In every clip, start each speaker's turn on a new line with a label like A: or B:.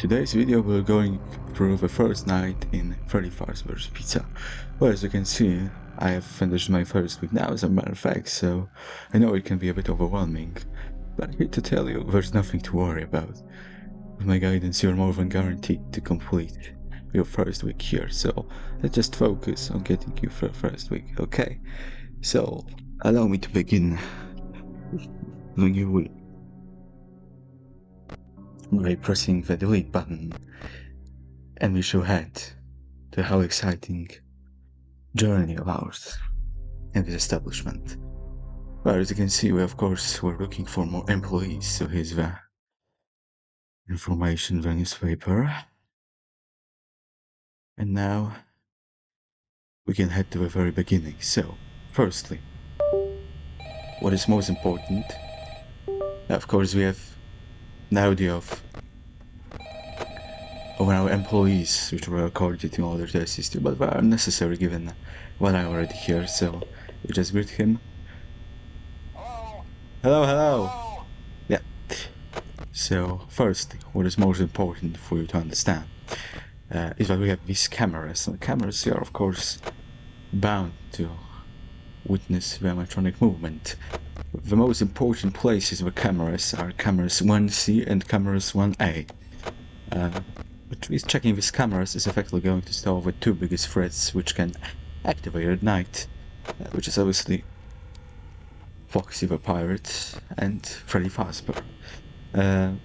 A: today's video we're going through the first night in Freddy vs Pizza. Well, as you can see, I have finished my first week now, as a matter of fact, so I know it can be a bit overwhelming, but I'm here to tell you there's nothing to worry about. With my guidance, you're more than guaranteed to complete your first week here, so let's just focus on getting you through the first week, okay? So, allow me to begin when you will by pressing the delete button, and we shall head to how exciting journey of ours in this establishment. Well, as you can see, we're looking for more employees, so here's the information, the newspaper. And now we can head to the very beginning. So, firstly, what is most important? Of course, we have an audio of our employees, which were recorded in order to assist you, but they are necessary given what I already hear, so we just greet him. Hello. Yeah. So, firstly, what is most important for you to understand is that we have these cameras. And the cameras here are, of course, bound to witness the animatronic movement. The most important places of the cameras are cameras 1C and cameras 1A. But checking these cameras is effectively going to stop the two biggest threats which can activate at night, which is obviously Foxy the Pirate and Freddy Fazbear. Now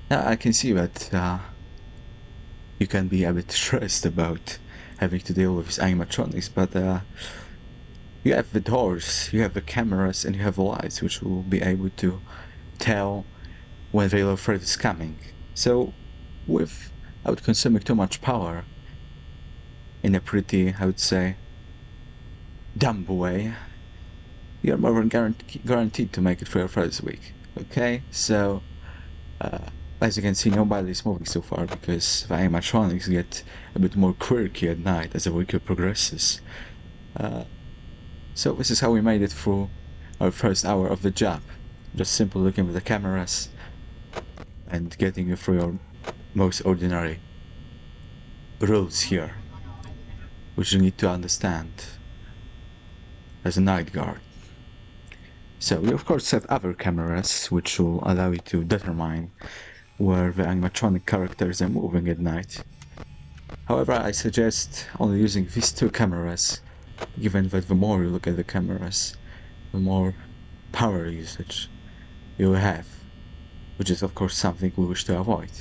A: I can see that you can be a bit stressed about having to deal with these animatronics, but you have the doors, you have the cameras, and you have the lights, which will be able to tell when the real threat is coming. So, without consuming too much power, in a pretty, I would say, dumb way, you're more than guaranteed to make it through your first week. Okay, so as you can see, nobody is moving so far because the animatronics get a bit more quirky at night as the week progresses. So this is how we made it through our first hour of the job. Just simply looking at the cameras and getting you through your most ordinary rules here, which you need to understand as a night guard. So we of course have other cameras which will allow you to determine where the animatronic characters are moving at night. However, I suggest only using these two cameras, given that the more you look at the cameras, the more power usage you will have, which is of course something we wish to avoid.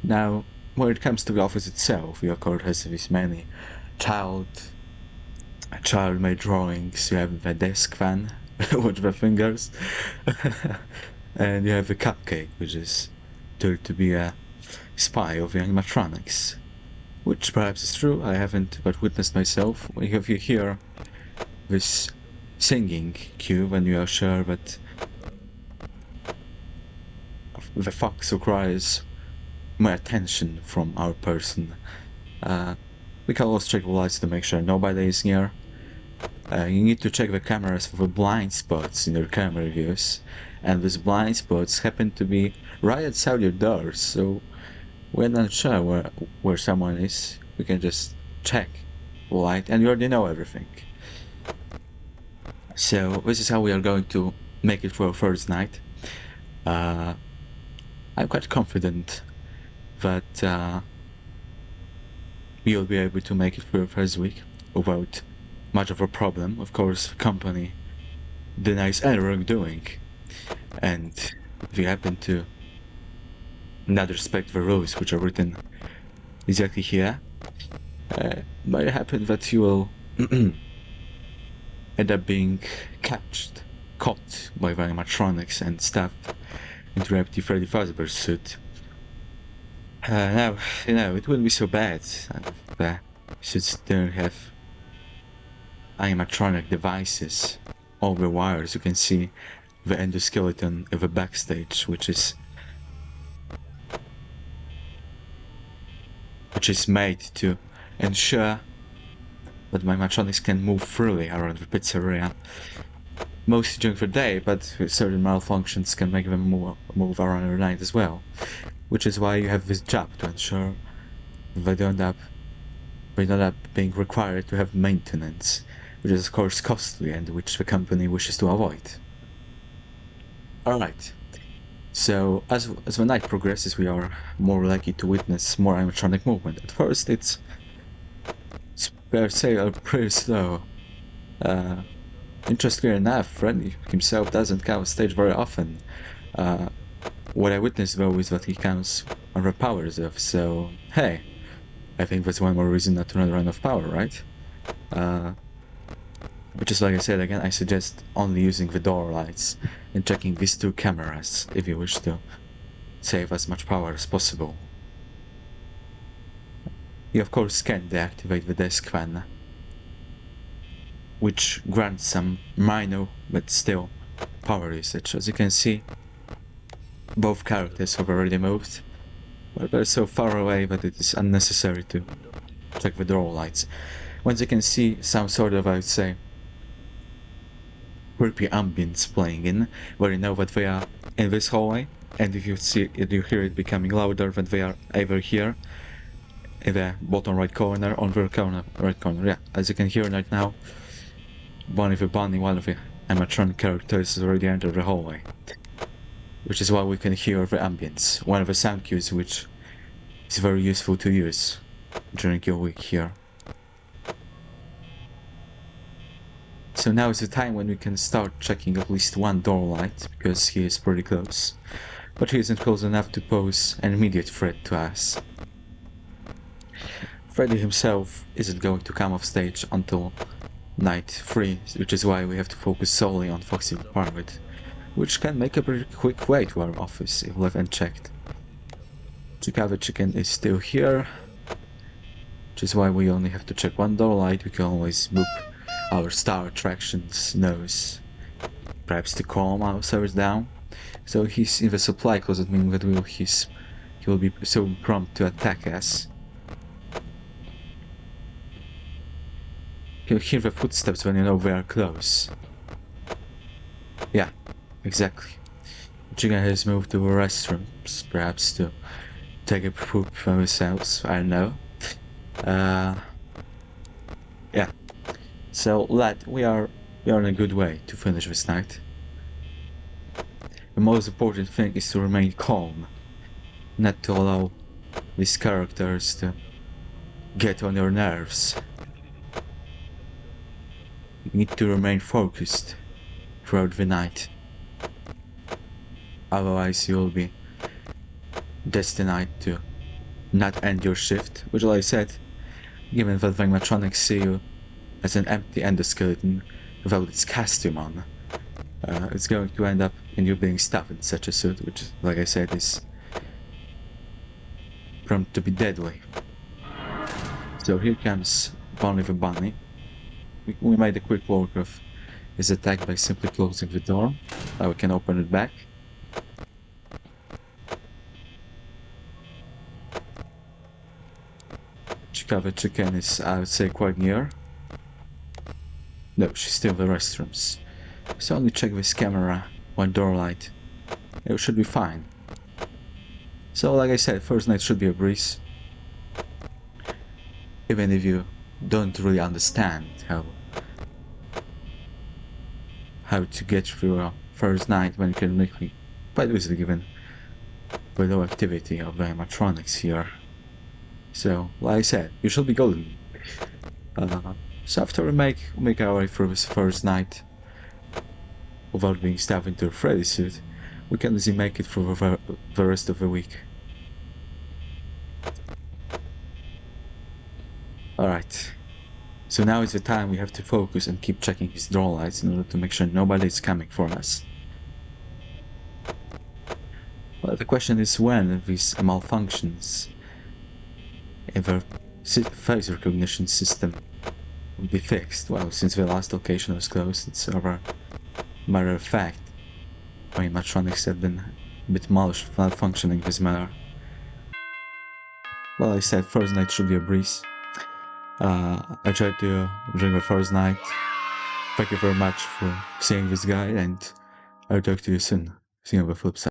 A: Now, when it comes to the office itself, you of course has these many child-made drawings. You have the desk fan, watch the fingers, and you have the cupcake, which is told to be a spy of the animatronics, which perhaps is true. I haven't but witnessed myself. We have here this singing cue when you are sure that the fox requires my attention from our person. We can also check the lights to make sure nobody is near. You need to check the cameras for the blind spots in your camera views, and these blind spots happen to be right outside your doors, so when not sure where someone is, we can just check the light and you already know everything. So this is how we are going to make it for our first night. I'm quite confident that you'll be able to make it for your first week without much of a problem. Of course, the company denies any wrongdoing, and if you happen to not respect the rules which are written exactly here, it might happen that you will end up being caught by the animatronics and stuffed into an empty Freddy Fazbear suit. Now, it wouldn't be so bad if the suits don't have animatronic devices over wires. You can see the endoskeleton of a backstage, which is made to ensure that my animatronics can move freely around the pizzeria, mostly during the day, but certain malfunctions can make them move around at night as well. which is why you have this job to ensure they don't end up being required to have maintenance, which is of course costly and which the company wishes to avoid. Alright, so as the night progresses we are more likely to witness more animatronic movement. At first it's pretty slow. Interestingly enough, Freddy himself doesn't come on stage very often. What I witnessed though is that he comes under powers of, so hey, I think that's one more reason not to run out of power, right? Which is like I said again, I suggest only using the door lights and checking these two cameras if you wish to save as much power as possible. You of course can deactivate the desk fan, which grants some minor but still power usage. As you can see, both characters have already moved, but they're so far away that it is unnecessary to check the door lights. Once you can see some sort of, I would say, creepy ambience playing in, where you know that they are in this hallway, and if you hear it becoming louder, that they are either here in the bottom right corner, on the right corner. Yeah, as you can hear right now, one of the animatronic characters has already entered the hallway, which is why we can hear the ambience, one of the sound cues which is very useful to use during your week here. So now is the time when we can start checking at least one door light, because he is pretty close, but he isn't close enough to pose an immediate threat to us. Freddy himself isn't going to come off stage until night 3, which is why we have to focus solely on Foxy the Pirate, which can make a pretty quick way to our office if left unchecked. Chicago Chicken is still here, which is why we only have to check one door light. We can always boop our star attraction's nose, perhaps to calm ourselves down. So he's in the supply closet, meaning that he will be so prompt to attack us. You'll hear the footsteps when you know they are close. Yeah, exactly. Chicken has moved to the restrooms, perhaps to take a poop for themselves, I don't know. Yeah. So, lad, we are in a good way to finish this night. The most important thing is to remain calm, not to allow these characters to get on your nerves. You need to remain focused throughout the night. Otherwise you'll be destined to not end your shift, which, like I said, given that the animatronics see you as an empty endoskeleton without its costume on, it's going to end up in you being stuffed in such a suit, which, like I said, is prone to be deadly. So here comes Bonnie the Bunny. We made a quick work of his attack by simply closing the door. Now we can open it back. Chicago Chicken is, I would say, quite near. No, she's still in the restrooms. So only check this camera, one door light. It should be fine. So like I said, first night should be a breeze. Even if you don't really understand how to get through a first night when you can make me quite easily, given the low activity of the animatronics here. So, like I said, you should be golden. So after we make our way through this first night without being stuffed into a Freddy suit, we can easily make it through the rest of the week. Alright, so now is the time we have to focus and keep checking his door lights in order to make sure nobody is coming for us. Well, the question is when these malfunctions in the face recognition system will be fixed. Well, since the last location was closed, it's a matter of fact. Animatronics have been a bit malfunctioning in this manner. Well, I said first night should be a breeze. I tried to drink the first night. Thank you very much for seeing this guy, and I'll talk to you soon. See you on the flip side.